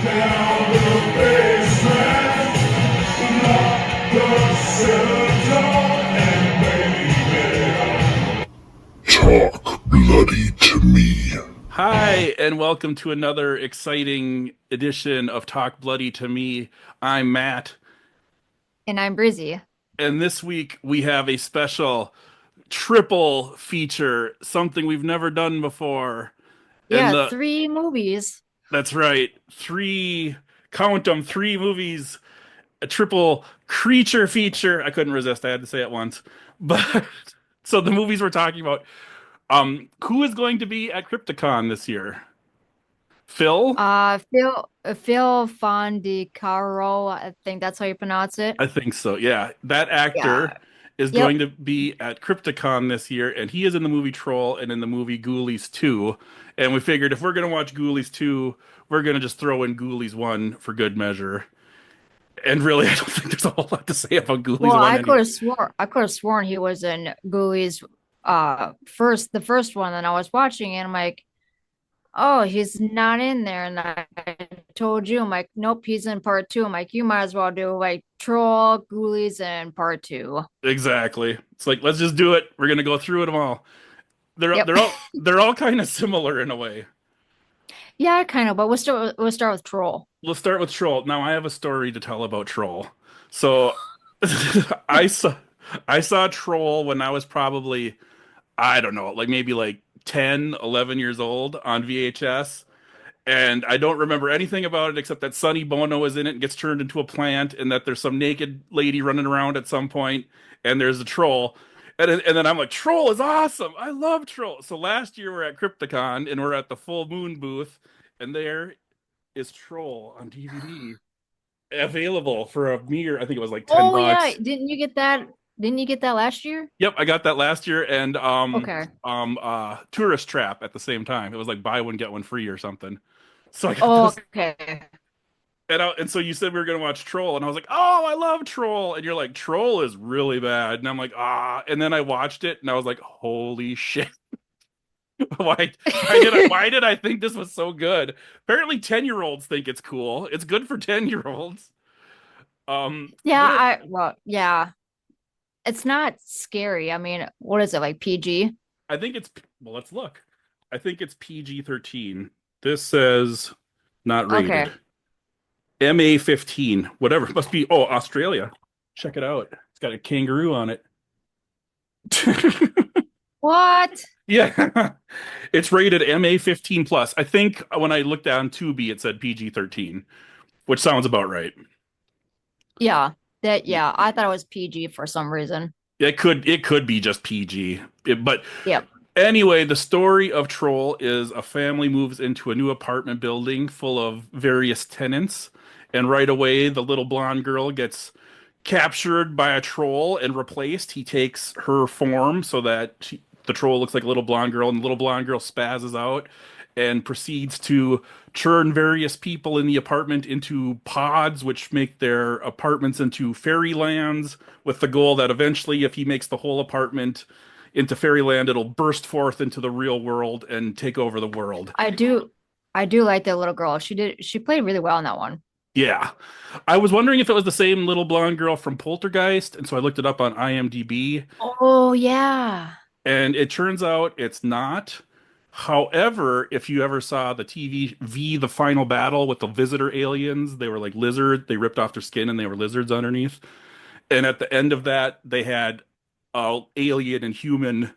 down the basement, lock the cellar door, and baby, talk bloody to me. Hi, and welcome to another exciting edition of Talk Bloody to Me. I'm Matt, And I'm Brezzy. and this week we have a special triple feature, something we've never done before. And Yeah, three movies. that's right, count them, three movies, a triple creature feature. I couldn't resist, I had to say it once. But so the movies we're talking about, who is going to be at Crypticon this year? Phil? Phil Fondicaro, I think that's how you pronounce it. I think so. Yeah, that Yeah. actor is Yep. going to be at Crypticon this year, and he is in the movie Troll and in the movie Ghoulies 2. And we figured if we're going to watch Ghoulies 2, we're going to just throw in Ghoulies 1 for good measure. And really, I don't think there's a whole lot to say about Well, Ghoulies 1 anyway. I could have sworn he was in Ghoulies the first one, and I was watching it and I'm like, oh, he's not in there. And I told you, I'm like, nope, he's in part two. I'm like, you might as well do like Troll, Ghoulies, and part two. Exactly. It's like let's just do it. We're going to go through them all. They're Yep. they're all they're all kind of similar in a way. Yeah, kind of, but we'll start with Troll. Let's start with Troll. Now I have a story to tell about Troll. So I saw I saw Troll when I was probably, I don't know, like maybe like 10, 11 years old on VHS. And I don't remember anything about it except that Sonny Bono is in it and gets turned into a plant, and that there's some naked lady running around at some point, and there's a troll. And then I'm like, Troll is awesome. I love Troll. So last year we're at Crypticon and we're at the Full Moon booth, and there is Troll on DVD available for a mere, I think it was like 10 Oh yeah, bucks. didn't you get that? Didn't you get that last year? Yep, I got that last year, and Okay. Tourist Trap at the same time. It was like buy one get one free or something. So I got Oh, those, okay. and so you said we were gonna watch Troll, and I was like, oh, I love Troll, and you're like, Troll is really bad, and I'm like, ah, and then I watched it, and I was like, holy shit, why did I think this was so good? Apparently, 10-year-olds think it's cool. It's good for 10-year-olds. Yeah, What yeah. It's not scary. I mean, what is it like PG? I think it's, well, let's look. I think it's PG-13. This says not rated. Okay. MA-15, whatever. It must be, oh, Australia. Check it out. It's got a kangaroo on it. What? Yeah. It's rated MA-15 plus. I think when I looked on Tubi, it said PG-13, which sounds about right. Yeah. Yeah, I thought it was PG for some reason. It could be just PG. But Yep. anyway, the story of Troll is a family moves into a new apartment building full of various tenants, and right away the little blonde girl gets captured by a troll and replaced. He takes her form so that the troll looks like a little blonde girl, and the little blonde girl spazzes out and proceeds to churn various people in the apartment into pods, which make their apartments into fairylands, with the goal that eventually, if he makes the whole apartment into fairyland, it'll burst forth into the real world and take over the world. I do I do like that little girl. She played really well in that one. Yeah. I was wondering if it was the same little blonde girl from Poltergeist, and so I looked it up on IMDb, Oh yeah. and it turns out it's not. However, if you ever saw the TV The Final Battle with the visitor aliens, they were like lizard, they ripped off their skin and they were lizards underneath. And at the end of that, they had alien and human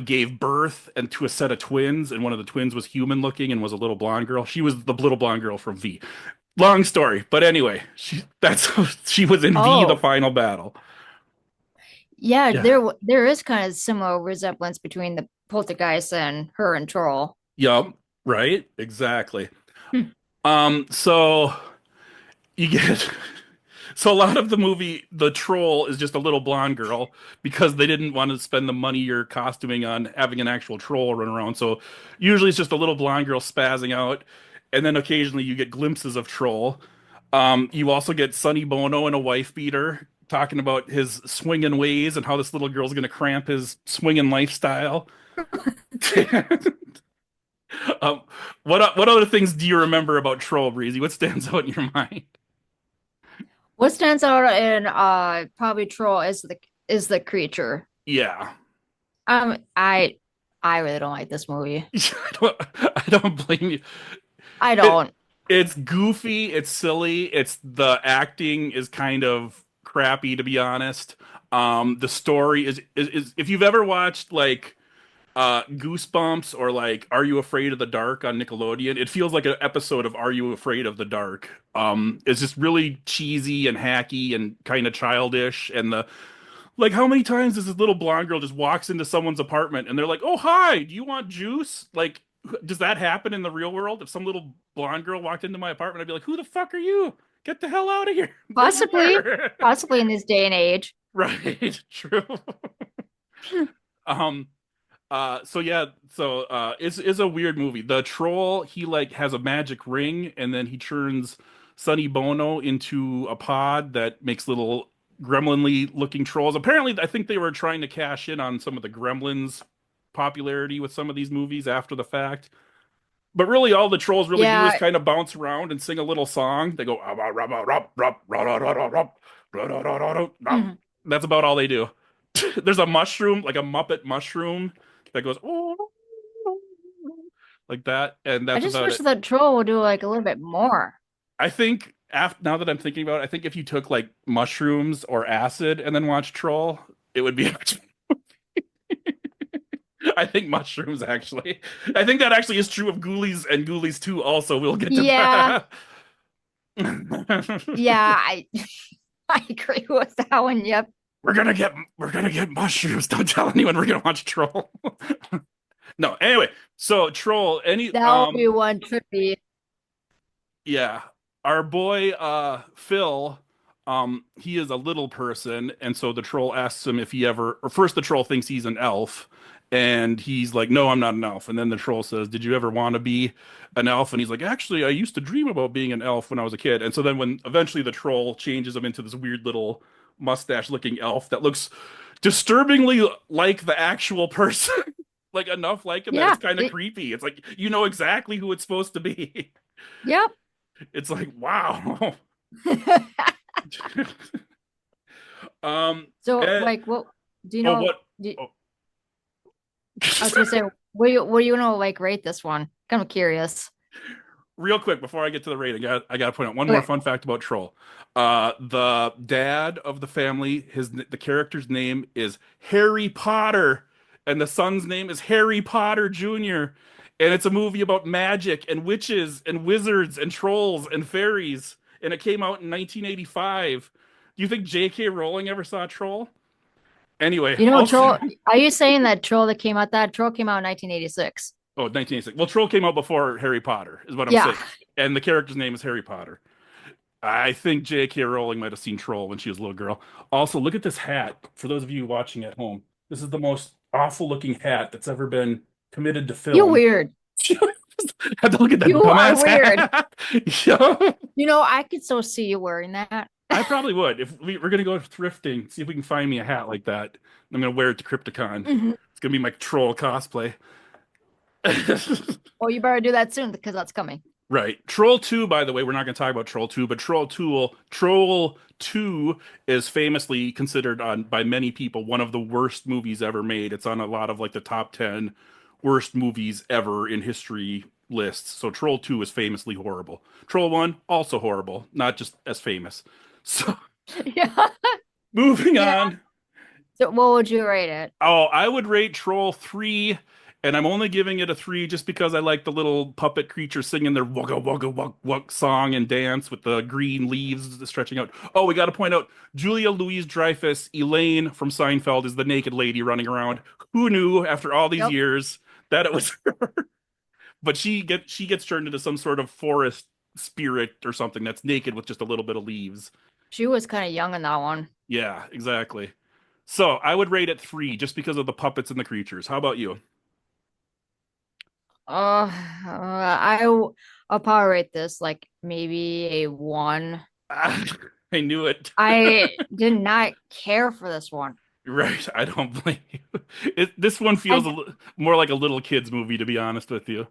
gave birth and to a set of twins, and one of the twins was human looking and was a little blonde girl. She was the little blonde girl from V. Long story, but anyway, she was in The Oh. Final Battle. Yeah, Yeah. there is kind of similar resemblance between the poltergeist and her and Troll. Yup. Right. Exactly. Hmm. So you get so a lot of the movie, the troll is just a little blonde girl because they didn't want to spend the money or costuming on having an actual troll run around. So usually it's just a little blonde girl spazzing out, and then occasionally you get glimpses of troll. You also get Sonny Bono and a wife beater talking about his swinging ways and how this little girl's going to cramp his swinging lifestyle. Um, what other things do you remember about Troll, Breezy? What stands out in your mind? What stands out in probably Troll is the creature. Yeah. Um, I I really don't like this movie. I don't blame you. I It don't. it's goofy, it's silly, it's the acting is kind of crappy to be honest. The story is if you've ever watched like Goosebumps or like Are You Afraid of the Dark on Nickelodeon, it feels like an episode of Are You Afraid of the Dark. It's just really cheesy and hacky and kind of childish and the like how many times does this little blonde girl just walks into someone's apartment and they're like, "Oh, hi, do you want juice?" Like, does that happen in the real world? If some little blonde girl walked into my apartment, I'd be like, "Who the fuck are you? Get the hell out of here. Go over Possibly, there." possibly in this day and age. Right, true. Um, so yeah, so it's a weird movie. The troll, he like has a magic ring and then he turns Sonny Bono into a pod that makes little gremlinly looking trolls. Apparently, I think they were trying to cash in on some of the Gremlins popularity with some of these movies after the fact. But really all the trolls really do is Yeah, kind of bounce around and sing a little song. They go mhm. that's about all they do. There's a mushroom, like a Muppet mushroom that goes like that, and I that's just about wish it. the Troll would do like a little bit more. I think after now that I'm thinking about it, I think if you took like mushrooms or acid and then watched Troll, it would be I think mushrooms actually. I think that actually is true of Ghoulies and Ghoulies 2 also. We'll get to Yeah, that. yeah, I I agree with that one. Yep, we're gonna get mushrooms. Don't tell anyone we're gonna watch Troll. No, anyway, so Troll, that would be one trippy. yeah. Our boy Phil, he is a little person, and so the troll asks him if he ever or first the troll thinks he's an elf, and he's like, "No, I'm not an elf." And then the troll says, "Did you ever want to be an elf?" And he's like, "Actually, I used to dream about being an elf when I was a kid." And so then when eventually the troll changes him into this weird little mustache-looking elf that looks disturbingly like the actual person. Like enough like him that it's Yeah, kind of creepy. It's like you know exactly who it's supposed to be. yep. It's like, wow. Um, So, eh, like, what do you oh, know? what? Do, Oh. I was gonna say, what do you know? Like, rate this one? Kind of curious. Real quick before I get to the rating, I got to point out one more Okay, fun fact about Troll. The dad of the family, the character's name is Harry Potter, and the son's name is Harry Potter Jr. And it's a movie about magic and witches and wizards and trolls and fairies, and it came out in 1985. Do you think J.K. Rowling ever saw Troll? Anyway, you know, also. Troll. Are you saying that Troll that came out that Troll came out in 1986? Oh, 1986. Well, Troll came out before Harry Potter, is what I'm Yeah. saying. And the character's name is Harry Potter. I think J.K. Rowling might have seen Troll when she was a little girl. Also, look at this hat. For those of you watching at home, this is the most awful looking hat that's ever been committed to You're film. weird. Have to look at that You are dumbass weird. hat. Yeah. You know, I could so see you wearing that. I probably would. If we're gonna go thrifting, see if we can find me a hat like that. I'm gonna wear it to Crypticon. Mhm. It's gonna be my troll cosplay. Well, you better do that soon because that's coming. Right. Troll 2, by the way, we're not going to talk about Troll 2, but Troll 2 is famously considered on by many people one of the worst movies ever made. It's on a lot of like the top 10 worst movies ever in history lists. So Troll 2 is famously horrible. Troll 1 also horrible, not just as famous. So Yeah. moving Yeah. on. So, what would you rate it? Oh, I would rate Troll 3, and I'm only giving it a 3 just because I like the little puppet creature singing their wugga wugga wug wug song and dance with the green leaves stretching out. Oh, we got to point out Julia Louise-Dreyfus, Elaine from Seinfeld, is the naked lady running around. Who knew after all these Yep. years that it was her? But she gets turned into some sort of forest spirit or something that's naked with just a little bit of leaves. She was kind of young in that one. Yeah, exactly. So I would rate it 3 just because of the puppets and the creatures. How about you? I'll probably rate this like maybe a one. I knew it. I did not care for this one. Right. I don't blame you. This one feels I more like a little kid's movie, to be honest with you.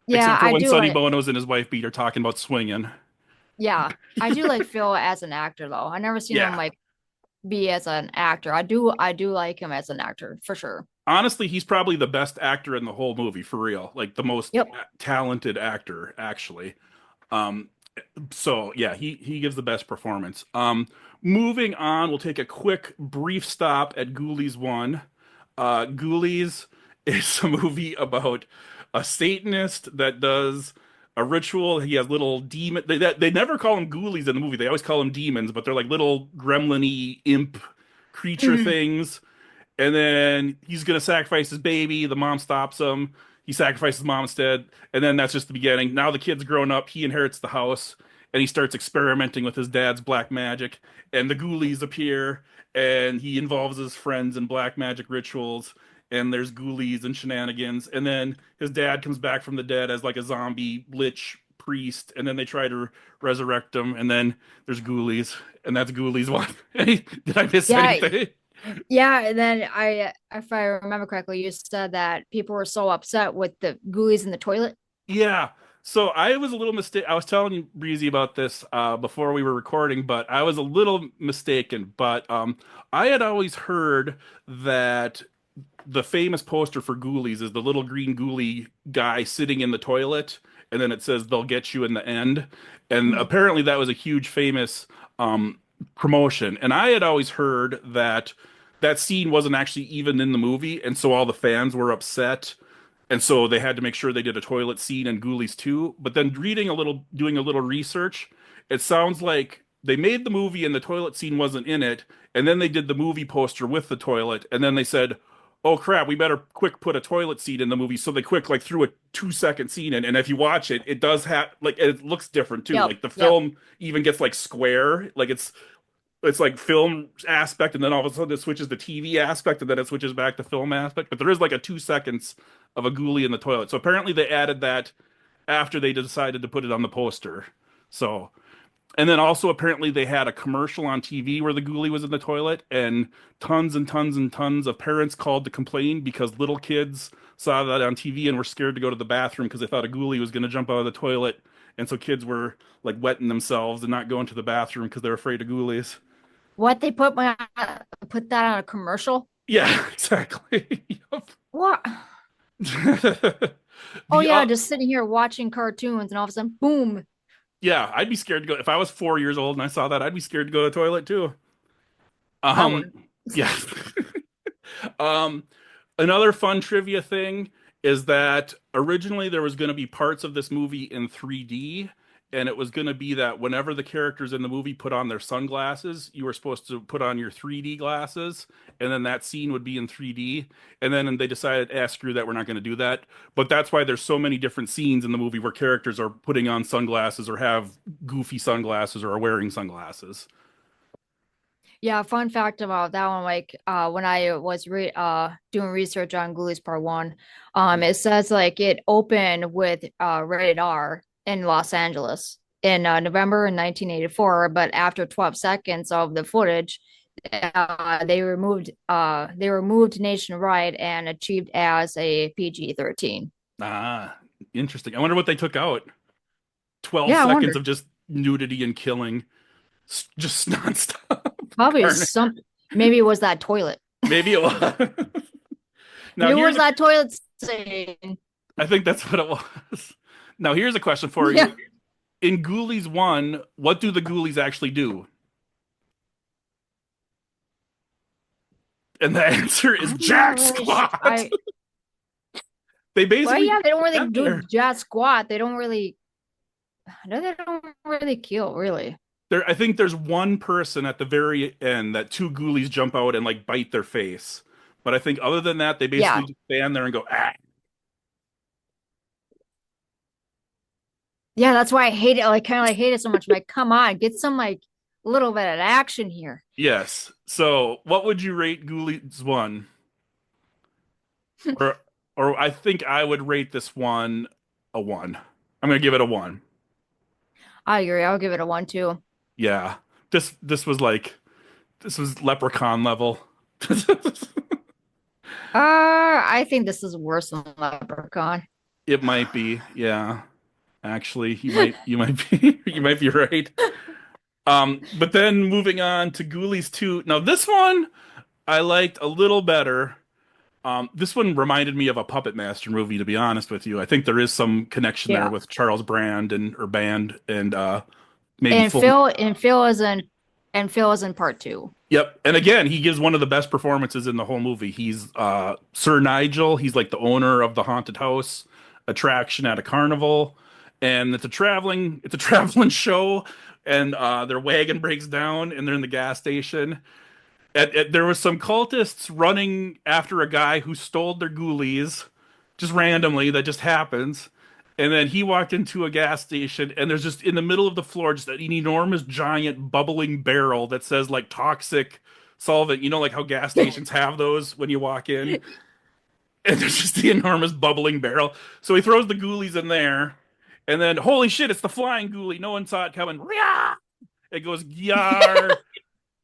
Yeah, except for I when do Sonny like. Bono's and his wife beat are talking about swinging. Yeah, I do like Phil as an actor though. I never seen him Yeah. like be as an actor. I do like him as an actor for sure. Honestly, he's probably the best actor in the whole movie for real. Like the most Yep. talented actor, actually. Um, so yeah, he gives the best performance. Moving on, we'll take a quick brief stop at Ghoulies 1. Ghoulies is a movie about a Satanist that does a ritual. He has little demon. They never call them ghoulies in the movie. They always call them demons, but they're like little gremlin-y imp creature Mhm. things. And then he's gonna sacrifice his baby. The mom stops him. He sacrifices mom instead. And then that's just the beginning. Now the kid's grown up. He inherits the house, and he starts experimenting with his dad's black magic. And the ghoulies appear, and he involves his friends in black magic rituals. And there's ghoulies and shenanigans. And then his dad comes back from the dead as like a zombie lich priest. And then they try to resurrect him. And then there's ghoulies, and that's Ghoulies one. Did I miss Yeah, anything? yeah. And then if I remember correctly, you said that people were so upset with the ghoulies in the toilet. Yeah. So I was a little mistake. I was telling you, Breezy, about this before we were recording, but I was a little mistaken. But I had always heard that the famous poster for Ghoulies is the little green ghoulie guy sitting in the toilet, and then it says they'll get you in the end. And Mhm. apparently that was a huge famous um, promotion. And I had always heard that that scene wasn't actually even in the movie, and so all the fans were upset. And so they had to make sure they did a toilet scene in Ghoulies too. But then reading a little, doing a little research, it sounds like they made the movie and the toilet scene wasn't in it. And then they did the movie poster with the toilet. And then they said, oh crap, we better quick put a toilet scene in the movie. So they quick like threw a 2 second scene in. And if you watch it, it does have like it looks different too. Yep. Like the Yep. film even gets like square. Like it's like film aspect, and then all of a sudden it switches to TV aspect, and then it switches back to film aspect. But there is like a 2 seconds of a ghoulie in the toilet. So apparently they added that after they decided to put it on the poster. So, and then also apparently they had a commercial on TV where the ghoulie was in the toilet, and tons and tons and tons of parents called to complain because little kids saw that on TV and were scared to go to the bathroom because they thought a ghoulie was going to jump out of the toilet. And so kids were like wetting themselves and not going to the bathroom because they're afraid of ghoulies. What they put that on a commercial? Yeah, exactly. Yep. What? Oh The yeah, just sitting here watching cartoons and all of a sudden, boom. yeah, I'd be scared to go if I was 4 years old and I saw that. I'd be scared to go to the toilet too. I Um, wouldn't. yeah. Um, Another fun trivia thing is that originally there was going to be parts of this movie in 3D, and it was going to be that whenever the characters in the movie put on their sunglasses, you were supposed to put on your 3D glasses, and then that scene would be in 3D. And then they decided, screw that, we're not going to do that. But that's why there's so many different scenes in the movie where characters are putting on sunglasses or have goofy sunglasses or are wearing sunglasses. Yeah, fun fact about that one, like when I was doing research on Ghoulies Part One, it says like it opened with rated R in Los Angeles in November in 1984, but after 12 seconds of the footage, they removed nationwide and achieved as a PG-13. Ah, interesting. I wonder what they took out. 12 Yeah, I seconds wonder. of just nudity and killing, just nonstop Probably carnage. some maybe it was that toilet. Maybe it was. Now Maybe it here's was a, that toilet scene. I think that's what it was. Now here's a question for Yeah. you. In Ghoulies 1, what do the Ghoulies actually do? And the answer is I'm not jack really sure. squat. They Well, basically yeah, they don't really get do there. jack squat. They don't really, no, they don't really kill, really. I think there's one person at the very end that two Ghoulies jump out and like bite their face. But I think other than that, they basically Yeah. just stand there and go, ah. Yeah, that's why I hate it. Like, kind of like hate it so much. Like, come on, get some like little bit of action here. Yes. So, what would you rate Ghoulies 1? Or I think I would rate this one a 1. I'm going to give it a 1. I agree. I'll give it a 1 too. Yeah. This was like this was Leprechaun level. I think this is worse than Leprechaun. It might be. Yeah. Actually, you might be you might be right. But then moving on to Ghoulies 2. Now this one I liked a little better. This one reminded me of a Puppet Master movie, to be honest with you. I think there is some connection there Yeah. with Charles Brand and or Band and maybe And Full. Phil is in part two. Yep. And again, he gives one of the best performances in the whole movie. He's Sir Nigel. He's like the owner of the haunted house attraction at a carnival. And it's a traveling show, and their wagon breaks down and they're in the gas station. There was some cultists running after a guy who stole their ghoulies just randomly. That just happens. And then he walked into a gas station, and there's just in the middle of the floor just an enormous, giant, bubbling barrel that says like toxic solvent. You know, like how gas stations have those when you walk in. And there's just the enormous bubbling barrel. So he throws the ghoulies in there, and then holy shit, it's the flying ghoulie. No one saw it coming. Rah! It goes yar.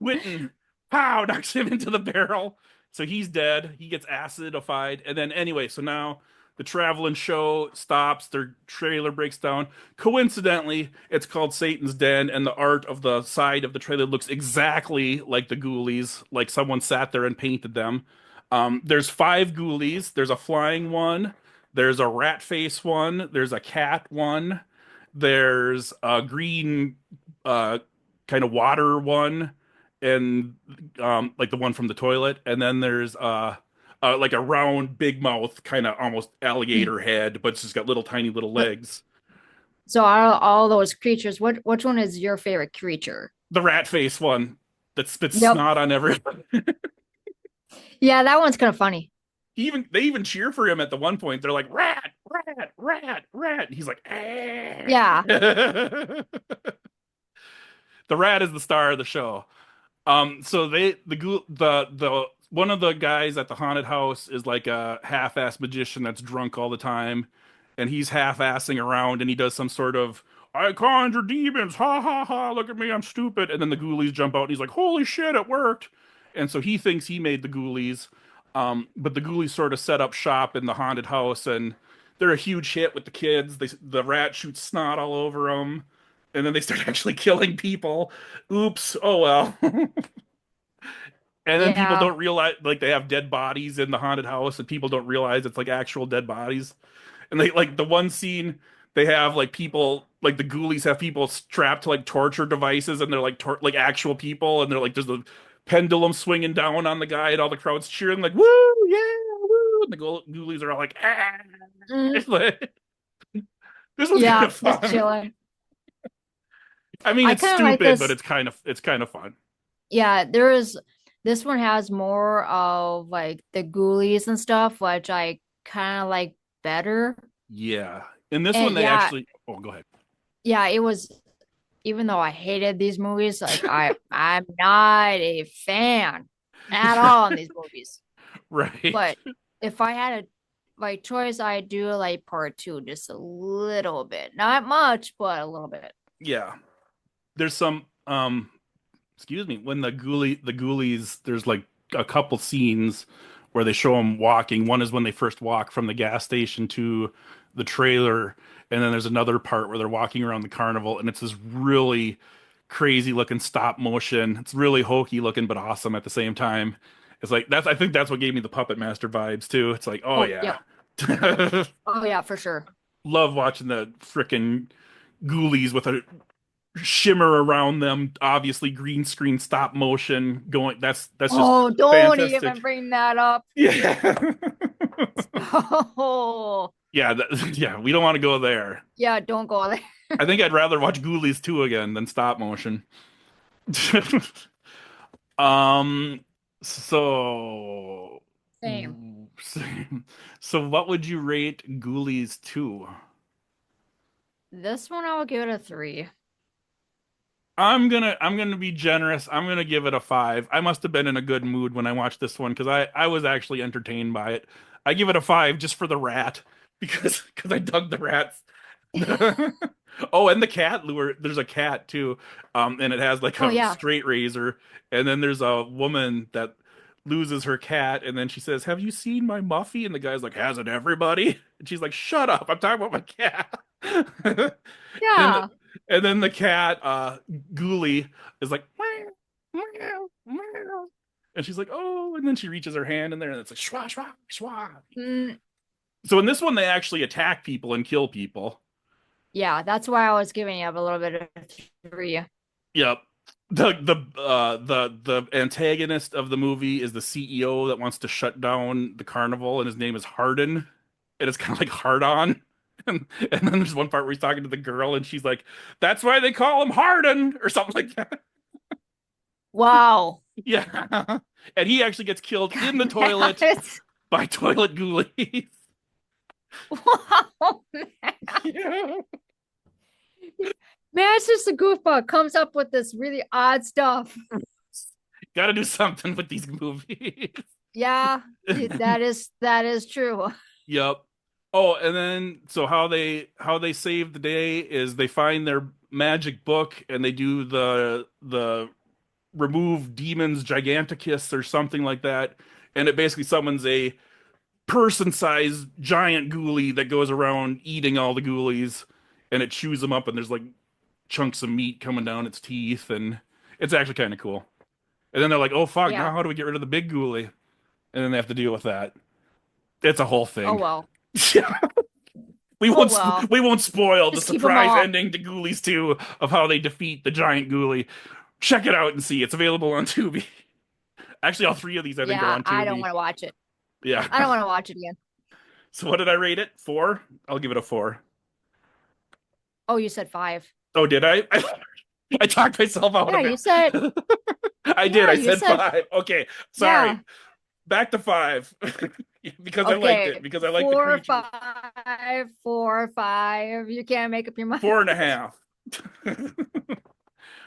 Witten, pow, knocks him into the barrel. So he's dead. He gets acidified. And then, anyway, so now the traveling show stops. Their trailer breaks down. Coincidentally, it's called Satan's Den, and the art of the side of the trailer looks exactly like the Ghoulies, like someone sat there and painted them. There's five Ghoulies. There's a flying one. There's a rat face one. There's a cat one. There's a green uh, kind of water one and like the one from the toilet, and then there's like a round, big mouth, kind of almost alligator head, but it's just got little tiny little legs. So out of all those creatures, which one is your favorite creature? The rat face one that spits Yep. snot on everyone. Yeah, that one's kind of funny. They even cheer for him at the one point. They're like rat, rat, rat, rat. And he's like, "Ah." Yeah. The rat is the star of the show. So the one of the guys at the haunted house is like a half-ass magician that's drunk all the time, and he's half-assing around, and he does some sort of "I conjure demons, ha ha ha! Look at me, I'm stupid." And then the ghoulies jump out, and he's like, "Holy shit, it worked!" And so he thinks he made the ghoulies, but the ghoulies sort of set up shop in the haunted house, and they're a huge hit with the kids. The rat shoots snot all over them, and then they start actually killing people. Oops. Oh well. And then people Yeah. don't realize, like, they have dead bodies in the haunted house, and people don't realize it's like actual dead bodies. And they like the one scene they have like people, like the ghoulies have people strapped to like torture devices, and they're like like actual people, and they're like there's the pendulum swinging down on the guy, and all the crowd's cheering like woo, yeah, woo, and the ghoulies are all like ah. Mm, It's like, this was kind yeah, of just fun. chilling. I mean, I it's kind of like stupid, but this. it's kind of fun. Yeah, this one has more of like the ghoulies and stuff, which I kind of like better. Yeah. In this one, And they yeah, actually. Oh, go ahead. yeah, it was even though I hated these movies, like I'm not a fan at all in these movies. Right. But if I had a like choice, I'd do like part two just a little bit. Not much, but a little bit. Yeah. There's some excuse me, when the ghoulies there's like a couple scenes where they show them walking. One is when they first walk from the gas station to the trailer, and then there's another part where they're walking around the carnival, and it's this really crazy looking stop motion. It's really hokey looking but awesome at the same time. It's like that's I think that's what gave me the Puppet Master vibes too. It's like, oh Oh, yeah. yep. Oh yeah, for sure. Love watching the frickin' ghoulies with a shimmer around them, obviously green screen stop motion going. That's just Oh, don't even fantastic. bring that up. Yeah. Oh, Yeah, yeah, we don't want to go there. yeah, don't go there. I think I'd rather watch Ghoulies 2 again than stop motion. um so Same. so what would you rate Ghoulies 2? This one I will give it a three. I'm gonna be generous. I'm gonna give it a 5. I must have been in a good mood when I watched this one because I was actually entertained by it. I give it a 5 just for the rat because I dug the rats. Oh, and the cat lure. There's a cat too, and it has like Oh a yeah. straight razor. And then there's a woman that loses her cat, and then she says, "Have you seen my Muffy?" And the guy's like, "Hasn't everybody?" And she's like, "Shut up! I'm talking about my cat." And Yeah. and then the cat, Ghoulie, is like, "Meow, meow, meow." And she's like, "Oh!" And then she reaches her hand in there, and it's like, "Schwa, schwa, schwa." Mm, So in this one, they actually attack people and kill people. yeah, that's why I was giving you a little bit of 3. Yep. The antagonist of the movie is the CEO that wants to shut down the carnival, and his name is Hardin, and it's kind of like hard on. And then there's one part where he's talking to the girl, and she's like, "That's why they call him Hardin," or something like that. Wow. Yeah. And he actually gets killed in the That toilet is by toilet ghoulies. wow. Yeah. Matt's just a goofball, comes up with this really odd stuff. Got to do something with these movies. Yeah, that is true. Yep. Oh, and then so how they save the day is they find their magic book and they do the remove demons giganticus or something like that, and it basically summons a person-sized giant ghoulie that goes around eating all the ghoulies, and it chews them up, and there's like chunks of meat coming down its teeth, and it's actually kind of cool. And then they're like, "Oh fuck, now Yeah. how do we get rid of the big ghoulie?" And then they have to deal with that. It's a whole Oh thing. well. Yeah. We Oh won't well. we won't spoil the Just keep them surprise all. ending to Ghoulies 2 of how they defeat the giant ghoulie. Check it out and see. It's available on Tubi. Actually, all three of these I think are Yeah, on I don't Tubi. want to watch it. Yeah. I don't want to watch it again. So what did I rate it? 4? I'll give it a 4. Oh, you said 5. Oh, did I? I talked myself out Yeah, of you said it. I did. yeah, I you said said 5. Okay. Sorry. yeah. Back to 5. Because I liked it. Okay. Because I like the 4 creatures. 5, 4 5. You can't make up your mind. 4.5.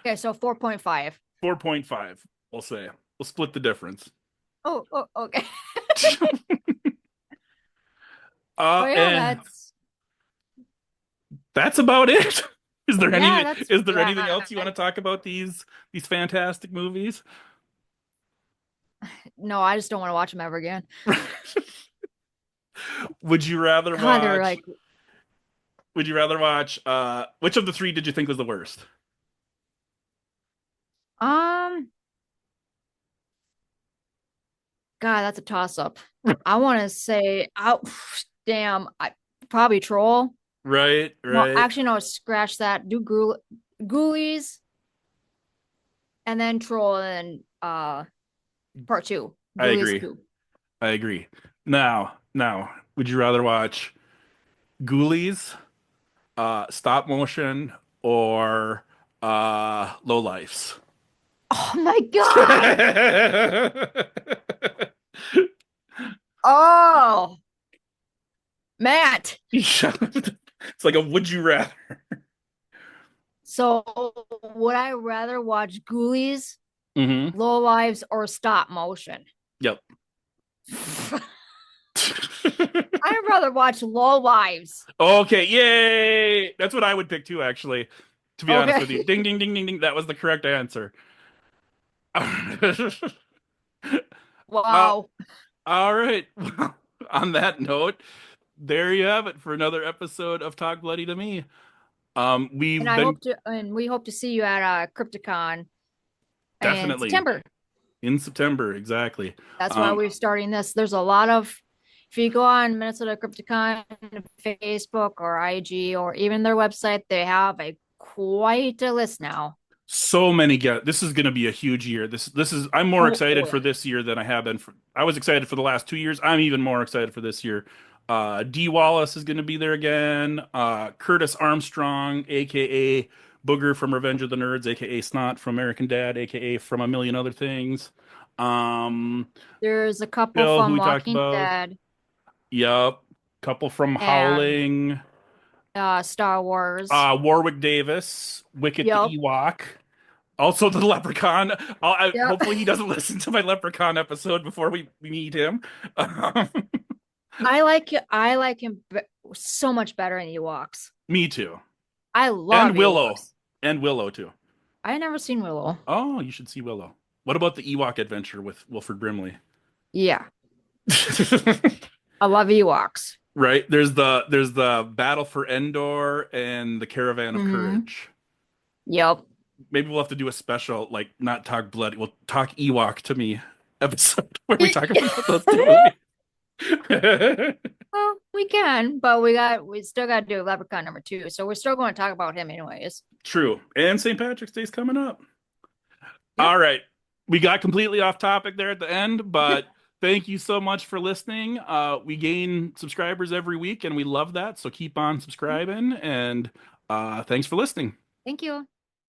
Okay, so 4.5. 4.5. We'll say. We'll split the difference. Oh, okay. Uh, Oh yeah, and that's about it. yeah, that's Is there anything yeah. else you want to talk about these fantastic movies? No, I just don't want to watch them ever again. Would you rather God, they're watch like, would you rather watch which of the three did you think was the worst? um, God, that's a toss up. I want to say, oh, damn, I probably Troll. Right, Well, right. actually, no, scratch that. Do Ghoulies and then Troll and part 2. I Ghoulies agree. 2. I agree. Now, would you rather watch Ghoulies, stop motion, or Low Lifes? Oh my God. Oh, Matt. It's like a would you rather. So would I rather watch Ghoulies, Mm-hmm. Low Lives, or stop motion? Yep. I'd rather watch Low Lives. Okay, yay! That's what I would pick too, actually. To be honest with you. Okay. Ding, ding, ding, ding, ding. That was the correct answer. Uh, Wow. all right. Well, on that note, there you have it for another episode of Talk Bloody to Me. And We've I been hope to, and we hope to see you at Crypticon in definitely September. in September, exactly. That's why Um, we're starting this. There's a lot of, if you go on Minnesota Crypticon, Facebook or IG or even their website, they have a quite a list now. so many get this is going to be a huge year. This is I'm more Oh, excited for yeah. this year than I have been for I was excited for the last 2 years. I'm even more excited for this year. D Wallace is going to be there again. Curtis Armstrong, aka Booger from Revenge of the Nerds, aka Snot from American Dad, aka from a million other things. Um, There's a couple Bill, who from we talked Walking about. Dead Yup. Couple from and Howling. Star Wars. Warwick Davis, Wicket the Yep. Ewok. Also, the Leprechaun. Yep. Hopefully, he doesn't listen to my Leprechaun episode before we meet him. I like him so much better in Ewoks. Me too. I love And Willow. Ewoks. And Willow too. I never seen Willow. Oh, you should see Willow. What about the Ewok adventure with Wilford Brimley? Yeah, I love Ewoks. Right? There's the Battle for Endor and the Caravan of Hmm. Courage. Yep. Maybe we'll have to do a special, like, not talk bloody, we'll talk Ewok to me episode where we talk about those two movies. Well, we can, but we still got to do Leprechaun number 2, so we're still going to talk about him anyways. True. And St. Patrick's Day's coming up. Yep. All right. We got completely off topic there at the end, but thank you so much for listening. We gain subscribers every week and we love that. So keep on subscribing and thanks for listening. Thank you.